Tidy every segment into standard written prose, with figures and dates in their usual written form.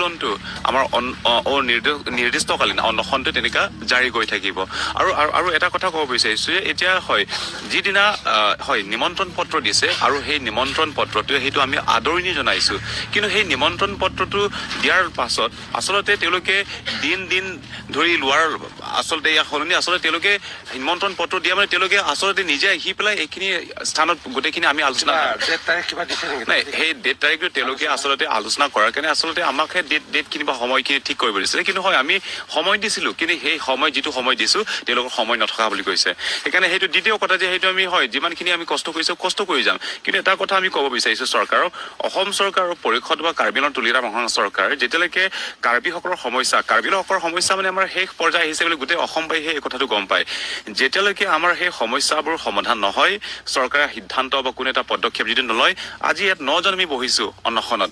আন্দোলনটো আমাৰ নিৰ্দিষ্টকালীন অনশনটো তেনেকুৱা জাৰি গৈ থাকিব আৰু এটা কথা ক'ব বিচাৰিছো যে এতিয়া হয় যিদিনা হয় নিমন্ত্ৰণ পত্ৰ দিছে আৰু সেই নিমন্ত্ৰণ পত্ৰটোৱে সেইটো আমি আদৰণি জনাইছো কিন্তু সেই নিমন্ত্ৰণ পত্ৰটো দিয়াৰ পাছত আচলতে তেওঁলোকে দিন ধৰি লোৱাৰ আচলতে ইয়াৰ সলনি আচলতে তেওঁলোকে নিমন্ত্ৰণ পত্ৰ দিয়া মানে তেওঁলোকে আচলতে নিজে আহি পেলাই এইখিনি স্থানত গোটেইখিনি আমি আলোচনা নাই সেই ডেট তাৰিখটো তেওঁলোকে আচলতে আলোচনা কৰাৰ কাৰণে আচলতে আমাকহে ডেটখিনি বা সময়খিনি ঠিক কৰিব দিছিলে কিন্তু হয় আমি সময় দিছিলোঁ কিন্তু সেই যিটো সময় দিছোঁ তেওঁলোকৰ সময় নথকা বুলি কৈছে সেইকাৰণে সেইটো দ্বিতীয় কথা যে সেইটো আমি হয় যিমানখিনি আমি কষ্ট কৰিছোঁ কষ্ট কৰি যাম কিন্তু এটা কথা আমি ক'ব বিচাৰিছোঁ চৰকাৰক অসম চৰকাৰৰ পৰিষদ বা কাৰ্বি আংলং তুলিৰা মহানগৰ চৰকাৰ যেতিয়ালৈকে কাৰ্বিসকলৰ সমস্যা মানে আমাৰ শেষ পৰ্যায় আহিছে বুলি গোটেই অসমবাসীয়ে এই কথাটো গম পায় যেতিয়ালৈকে আমাৰ সেই সমস্যাবোৰ সমাধান নহয় চৰকাৰে সিদ্ধান্ত বা কোনো এটা পদক্ষেপ যদি নলয় আজি ইয়াত 9 জন আমি বহিছোঁ অনশনত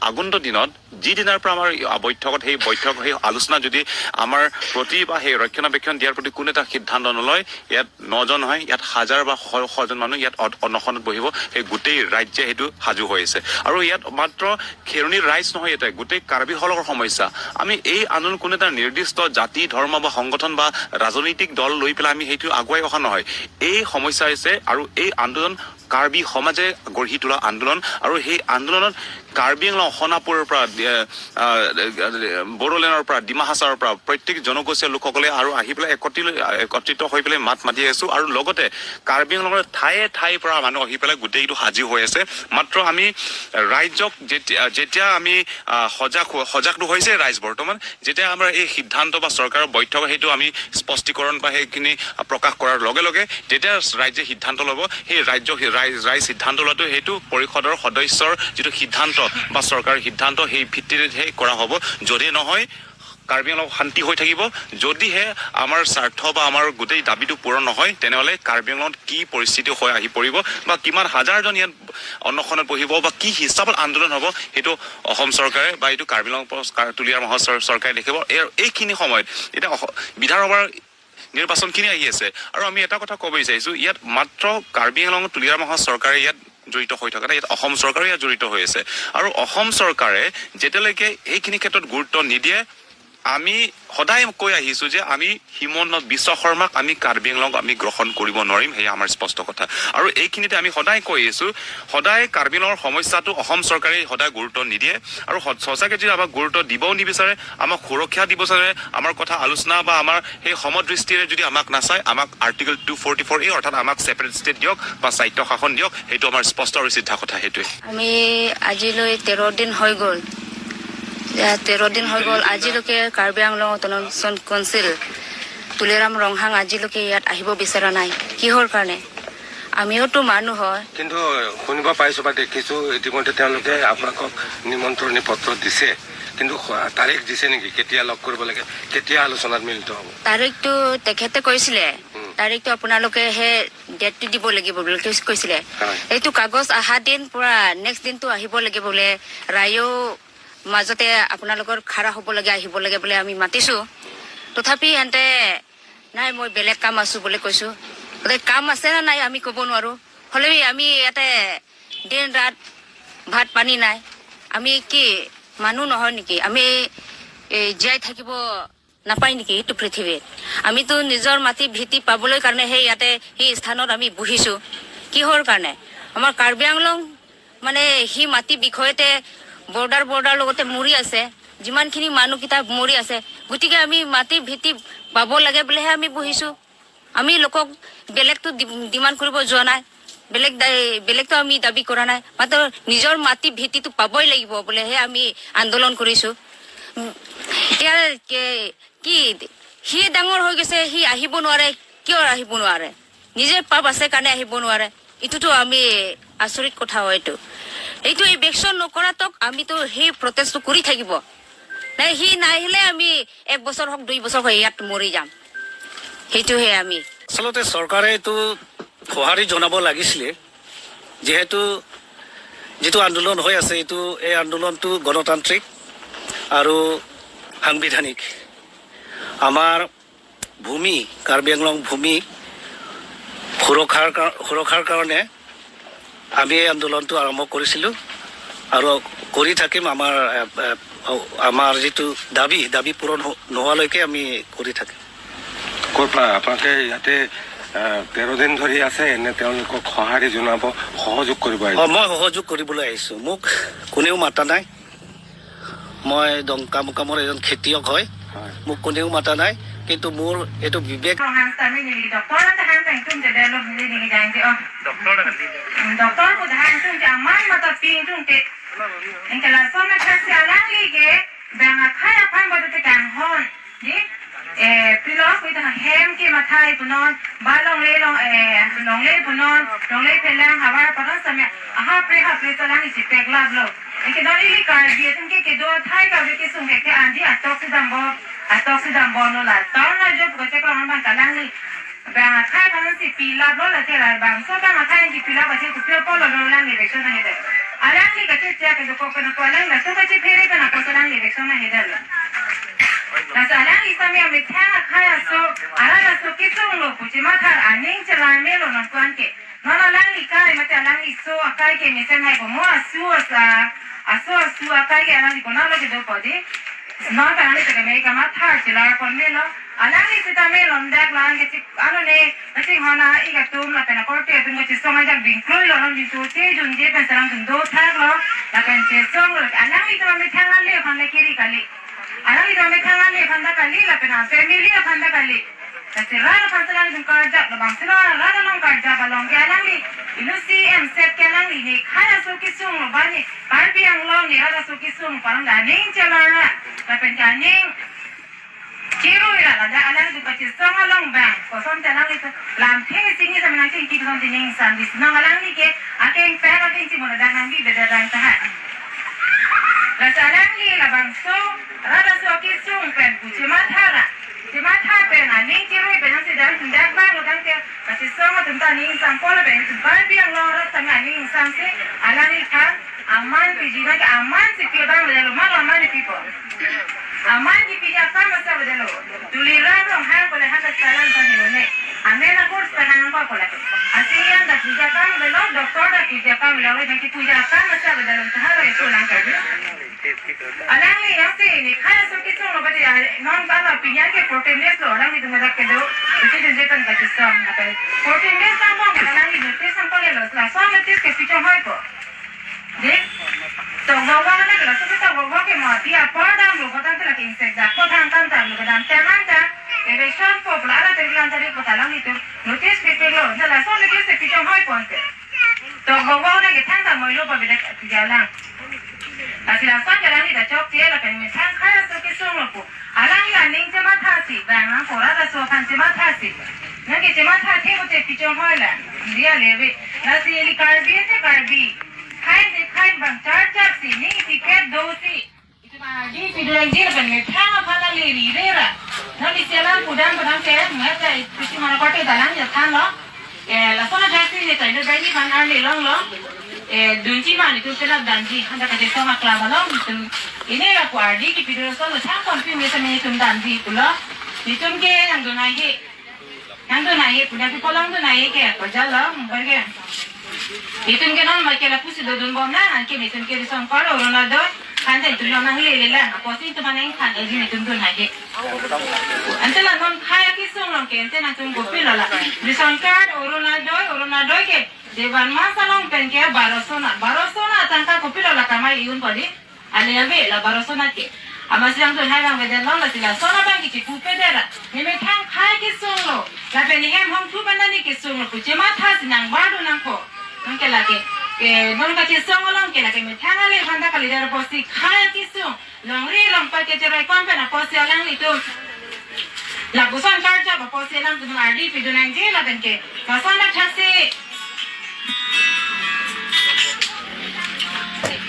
আগন্তুক দিনত যিদিনাৰ পৰা আমাৰ বৈঠকত সেই আলোচনা যদি আমাৰ প্ৰতি বা সেই ৰক্ষণাবেক্ষণ দিয়াৰ প্ৰতি কোনো এটা সিদ্ধান্ত নলয় ইয়াত 9 জন হয় ইয়াত হাজাৰ বা শজন মানুহ ইয়াত অনশনত বহিব সেই গোটেই ৰাজ্যে সেইটো সাজু হৈ আছে আৰু ইয়াত মাত্ৰ খেৰণিৰ ৰাইজ নহয় এটা গোটেই কাৰ্বিসকলৰ সমস্যা আমি এই আন্দোলন কোনো এটা নিৰ্দিষ্ট জাতি ধৰ্ম বা সংগঠন বা ৰাজনৈতিক দল লৈ পেলাই আমি সেইটো আগুৱাই অহা নহয় এই সমস্যা হৈছে আৰু এই আন্দোলন কাৰ্বি সমাজে গঢ়ি তোলা আন্দোলন আৰু সেই আন্দোলনত কাৰ্বি আংলং সোণাপুৰৰ পৰা বড়োলেণ্ডৰ পৰা ডিমা হাছাওৰ পৰা প্ৰত্যেক জনগোষ্ঠীয় লোকসকলে আৰু আহি পেলাই একত্ৰিত হৈ পেলাই মাত মাতি আছো আৰু লগতে কাৰ্বি আংলঙৰ ঠায়ে পৰা মানুহ আহি পেলাই গোটেইটো সাজু হৈ আছে মাত্ৰ আমি ৰাইজক যেতিয়া আমি সজাগটো হৈছে ৰাইজ বৰ্তমান যেতিয়া আমাৰ এই সিদ্ধান্ত বা চৰকাৰৰ বৈঠক সেইটো আমি স্পষ্টীকৰণ বা সেইখিনি প্ৰকাশ কৰাৰ লগে লগে যেতিয়া ৰাইজে সিদ্ধান্ত ল'ব সেই ৰাইজ সিদ্ধান্ত লোৱাটো সেইটো পৰিষদৰ সদস্যৰ যিটো সিদ্ধান্ত বা চৰকাৰৰ সিদ্ধান্ত সেই ভিত্তিতহে কৰা হ'ব যদি নহয় কাৰ্বি আংলং শান্তি হৈ থাকিব যদিহে আমাৰ স্বাৰ্থ বা আমাৰ গোটেই দাবীটো পূৰণ নহয় তেনেহ'লে কাৰ্বি আংলঙত কি পৰিস্থিতি হৈ আহি পৰিব বা কিমান হাজাৰজন ইয়াত অনশনত বহিব বা কি হিচাপত আন্দোলন হ'ব সেইটো অসম চৰকাৰে বা এইটো কাৰ্বি আংলং তুলিৰা মহানগৰ চৰকাৰে দেখিব এইখিনি সময়ত এতিয়া বিধানসভাৰ নিৰ্বাচনখিনি আহি আছে আৰু আমি এটা কথা ক'ব বিচাৰিছোঁ ইয়াত মাত্ৰ কাৰ্বি আংলং তুলিৰা মহানগৰ চৰকাৰে ইয়াত জড়িত হৈ থকা নাই ইয়াত অসম চৰকাৰে ইয়াত জড়িত হৈ আছে আৰু অসম চৰকাৰে যেতিয়ালৈকে এইখিনি ক্ষেত্ৰত গুৰুত্ব নিদিয়ে আমি সদায় কৈ আহিছোঁ যে আমি হিমন্ত বিশ্ব শৰ্মাক আমি কাৰ্বি আংলং আমি গ্ৰহণ কৰিব নোৱাৰিম সেয়া আমাৰ স্পষ্ট কথা আৰু এইখিনিতে আমি সদায় কৈ আহিছোঁ সদায় কাৰ্বি আংলঙৰ সমস্যাটো অসম চৰকাৰে সদায় গুৰুত্ব নিদিয়ে আৰু সঁচাকৈ যদি আমাক গুৰুত্ব দিবও নিবিচাৰে আমাক সুৰক্ষা দিব বিচাৰে আমাৰ কথা আলোচনা বা আমাৰ সেই সমদৃষ্টিৰে যদি আমাক নাচায় আমাক আৰ্টিকল 244A অৰ্থাৎ আমাক ছেপাৰেট ষ্টেট দিয়ক বা স্বায়ত্ব শাসন দিয়ক সেইটো আমাৰ স্পষ্ট আৰু সিদ্ধা কথা সেইটোৱে আমি আজিলৈ 13 দিন হৈ গ'ল 13 দিন হৈ গ'ল আজিলৈকে কাৰ্বি আংলং অট'নমাছ কাউন্সিল তুলিৰাম ৰংহাং আজিলৈকে ইয়াত আহিব বিচৰা নাই কিহৰ কাৰণে আমিওতো মানুহ হয় কিন্তু শুনিব পাইছোঁ বা দেখিছোঁ ইতিমধ্যে তেওঁলোকে আপোনালোকক নিমন্ত্ৰণী পত্ৰ দিছে কিন্তু তাৰিখ দিছে নেকি কেতিয়া লগ কৰিব লাগে কেতিয়া আলোচনাত মিলিত হ'ব তাৰিখটো তেখেতে কৈছিলে তাৰিখটো আপোনালোকে সেই ডেটটো দিব লাগিব বুলি কৈছিলে এইটো কাগজ অহা দিন পৰা নেক্সট দিনটো আহিব লাগিব বোলে ৰাইও মাজতে আপোনালোকৰ খাৰা হ'ব লাগে আহিব লাগে বোলে আমি মাতিছোঁ তথাপি সিহঁতে নাই মই বেলেগ কাম আছোঁ বুলি কৈছোঁ কাম আছে না নাই আমি ক'ব নোৱাৰোঁ হ'লেও আমি ইয়াতে দিন ৰাত ভাত পানী নাই আমি কি মানুহ নহয় নেকি আমি জীয়াই থাকিব নাপায় নেকি এইটো পৃথিৱীত আমিতো নিজৰ মাটি ভেটি পাবলৈ কাৰণে সেই ইয়াতে সেই স্থানত আমি বহিছোঁ কিহৰ কাৰণে আমাৰ কাৰ্বি আংলং মানে সেই মাটি বিষয়তে বৰ্ডাৰ লগতে মৰি আছে যিমানখিনি মানুহকেইটা মৰি আছে গতিকে আমি মাটি ভেটি পাব লাগে বুলিহে আমি বহিছোঁ আমি লোকক বেলেগটো ডিমাণ্ড কৰিব যোৱা নাই বেলেগটো আমি দাবী কৰা নাই মাত্ৰ নিজৰ মাটি ভেটিটো পাবই লাগিব বুলিহে আমি আন্দোলন কৰিছোঁ এতিয়া কি সি ডাঙৰ হৈ গৈছে সি আহিব নোৱাৰে কিয় আহিব নোৱাৰে নিজে পাপ আছে কাৰণে আহিব নোৱাৰে এইটোতো আমি আচৰিত কথা হয় এইটো ইলেকশ্যন নকৰাতক আমিতো সেই প্ৰটেষ্টটো কৰি থাকিব নাই সি নাহিলে আমি 1 বছৰ হওক 2 বছৰ হয় ইয়াত মৰি যাম সেইটোহে আমি আচলতে চৰকাৰে এইটো সঁহাৰি জনাব লাগিছিলে যিহেতু যিটো আন্দোলন হৈ আছে এই আন্দোলনটো গণতান্ত্ৰিক আৰু সাংবিধানিক আমাৰ ভূমি কাৰ্বি আংলং ভূমি সুৰক্ষাৰ কাৰণে আমি এই আন্দোলনটো আৰম্ভ কৰিছিলোঁ আৰু কৰি থাকিম আমাৰ আমাৰ যিটো দাবী পূৰণ নোহোৱালৈকে আমি কৰি থাকিম ক'ৰ পৰা আপোনালোকে ইয়াতে 13 দিন ধৰি আছে নে তেওঁলোকক সঁহাৰি জনাব সহযোগ কৰিব আহিছে মই সহযোগ কৰিবলৈ আহিছোঁ মোক কোনেও মাতা নাই মই ডংকা মোকামৰ এজন খেতিয়ক হয় মোক কোনেও মাতা নাই কিন্তু মোৰ এইটো বিবেক pilos with a ham ki mathai punon balong le long punon long le phelang hawa panon samya aha pre salang si pek lab lo ke non ili Karbi tum ke do thai ka ke sum ke andi atok sidam bo no la taw na jo ko che ko han ban kalang ni ba thai panon si pila lo la che la bang so ba thai ki pila ba che ku pyo po lo lang ni vekso na hede alang ni ka che che ke do ko ko alang la so ba che phere ka na ko salang ni vekso na hede Nasalang isami ang mitana kaya so arana so kisong lo puji mathar aning chalan melo ng kuante. Nono lang ikay mati alang iso akay ke misen hay ko mo asu akay ke alang ko na lo ke do podi. No parang ito kami ka mathar chalar kon melo alang isita melo ndak lang ke ano ne kasi hana igatum la pena korte tung ke so majak bingkloy lo ng dito te junje pensarang tundo thar lo la pen che song lo alang ito mitana le kan le kiri kali alang ito may tangan ni khanda kali la pena family la khanda kali kasi rara pansalan ng karja la bang sila rara ng karja balong kaya lang ni inusi set kaya lang ni kaya so kisung lo bani Karbi Anglong ni rara so kisung parang daning chalana la pena ning kiro ira la da alang ito kasi song along bang koson talang ito lam the singi sa manang ting kikon tining sandis nang alang ni ke aking pera ting si muna danang bi bedadang tahat la salang ni la bang so rada so kisung pen puji mathara si matha pen aning kiroi pen si dan tindak bang lo kan ke kasi songo tunta ning sang pola pen Karbi Anglong ra tanga ning sang se alani kan aman pi jiwa ke aman si pi bang lo mal aman ni people aman di pi ja kama sa bedelo tulira ro ha ko le ha ka salan pa ni ne amena course pa nang pa ko la asiyan da pi ja kam belo doctor da pi ja kam lo le ki puja kama sa bedelo tahara eso lang ka alang ni yase ni kaya so kisong lo bati non bala pinya ke protein less lo alang ni tumada ke do iti je tan ka kisong ape protein less sa mo alang ni te sam pale lo la so me tis ke picho hoy ko de to gawa na ke la so ta gawa ke ma dia pada lo bata te la ke insect da ko thang tan tan lo dan teman ta e be shon po blara te lan tari ko talang ni to notice ke pe lo la so me tis ke picho hoy ko ante to gawa na ke thang ta mo lo pa be de jalang Kasi lasan jalan ni dah cok dia lah kan misal kaya so kisung lopo. Alang ya ning cema thasi, bang ang kora dah so kan cema thasi. Nanti cema thasi ko te pichong hola. Dia lewe. Nasi eli Karbi. Kain bang char si ni tiket do si. Itu mah di video yang dia kan metang apa tak liri rera. Nanti sialan pudang saya mengajar itu mana kote dalam jatan lo. Lasan thasi ni tak ada bagi kan arli long lo. Dunci mani tu kena danji, anda kata sama kelaba lo, ini aku ardi ki video so lo thang konfi mesa meni tum danji pula, ditum ke yang tu naik, punya tu polang tu naik ke, kerja lo, berke, ditum ke non mereka lah pusi dodon bom na, anke ditum ke disong kau orang lah do, anda itu lo nang lele lah, aku sih tu mana yang kan, ini ditum tu naik, ante lah non kaya kisung lo ke, ante nanti gopi lo lah, disong kau orang lah do ke. Dewan masa long penke barosona tangka kopi lo la kamai iun padi ane ave la barosona ke amas yang tu hai bang beden long la sila sona bang ki ku pedera nime thang khai ki sung lo la peni hem hong tu bandani ki sung lo kuche ma tha sinang badu nang ko nang ke la ke non ka ki sung long ke la ke me thang ale khanda kali der posi khai ki sung long ri long pa ke jerai kon pe na posi alang ni tu la busan karja ba posi alang tu ardi pidunang je la penke kasana thase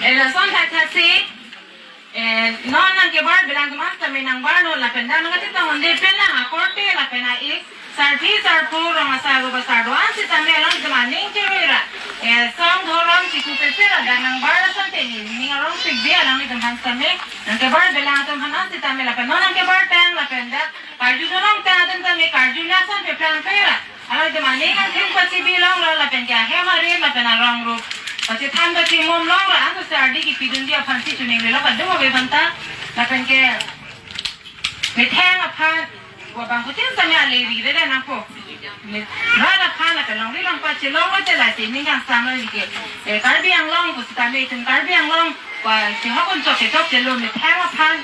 la son thasi non nang ke bar bilang mas kami nang bar no la penda nang katita honde pena korte la pena ik sarthi sarpu rong asago basado ansi tambe lang demaning chevera song dhoram chiku pepera danang bar son te ni rong sik dia lang ni tan same nang ke bar bilang tam hanasi tambe la pena nang ke bar tang la penda karju dorong ta tan tambe karju la son pe plan pera ala demaning ang tim pachi bilang la penda he mare la pena rong ru Macam tanda timum long lah, tu seardi ki pidun dia fansi tuning le, lepas tu apa banta, lepas ke, meteng apa, wabang kucing sama leri le dah nampu, rada apa nak long le long pas long le telah sini yang sama ni ke, Karbi Anglong tu sekarang itu Karbi Anglong, wah siapa pun cocok jelum meteng apa,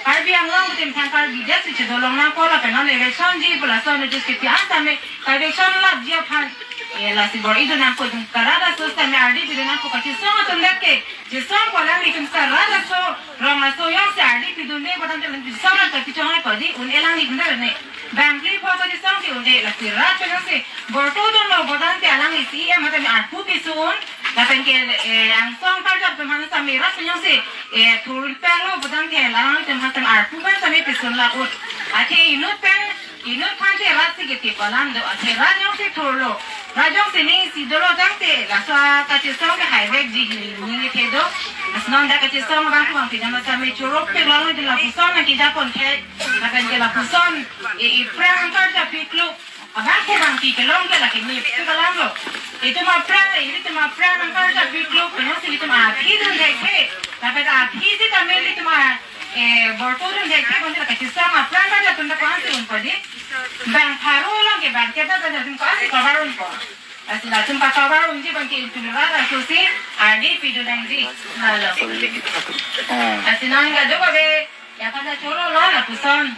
Karbi Anglong tu meteng Karbi dia sih cedolong nampu lah, kerana election je, belasan je sekitar sama, election lah dia apa. La sibor itu nampu tum karada so sa me ardi pidu nampu kachi so tum lekke je so kolang ni tum karada so rama so yang sa ardi pidu ne badan te tum so ran kachi chongai padi un elang ni bunda ne bangli pho kachi so ti un de la sirra pe se borto dum lo badan te alang ni si e mata me arpu pisun la pen ke ang song par jab tum han sa me ra so se thul pe lo badan te alang tum han arpu ban sa me pisun la ut ate inut pen inut khan te ra si ke te palam do ate ra jong se tholo Rajong sini si dolo jangte raswa kachisong ke highway jigi ni ke do asnon da kachisong bang bang tidak masa me churuk pe lalu di lapuson nak kita pun ke akan ke lapuson prang kerja piklu abang ke bang ke long ke lagi ni itu kalam lo itu mah prang kerja piklu penuh sih itu mah akhir deh ke tapi akhir sih kami itu mah bortodun deh ke pun kachisong prang kerja tunda kau sih unpadi bang paru long ke bang kita tu jadi kau sih kabarun kau asal tu pas kabarun je bang kita tu lara susi adi pidu dan ji nalo asal nangga jauh be ya pada coro lo lah puson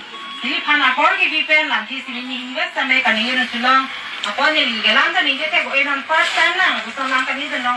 ini pana kor ke pipen lanti sini invest sampai kan ini tu long apa ni gelang kan ini je teh go enon pas tanang puson lang kan ini tu long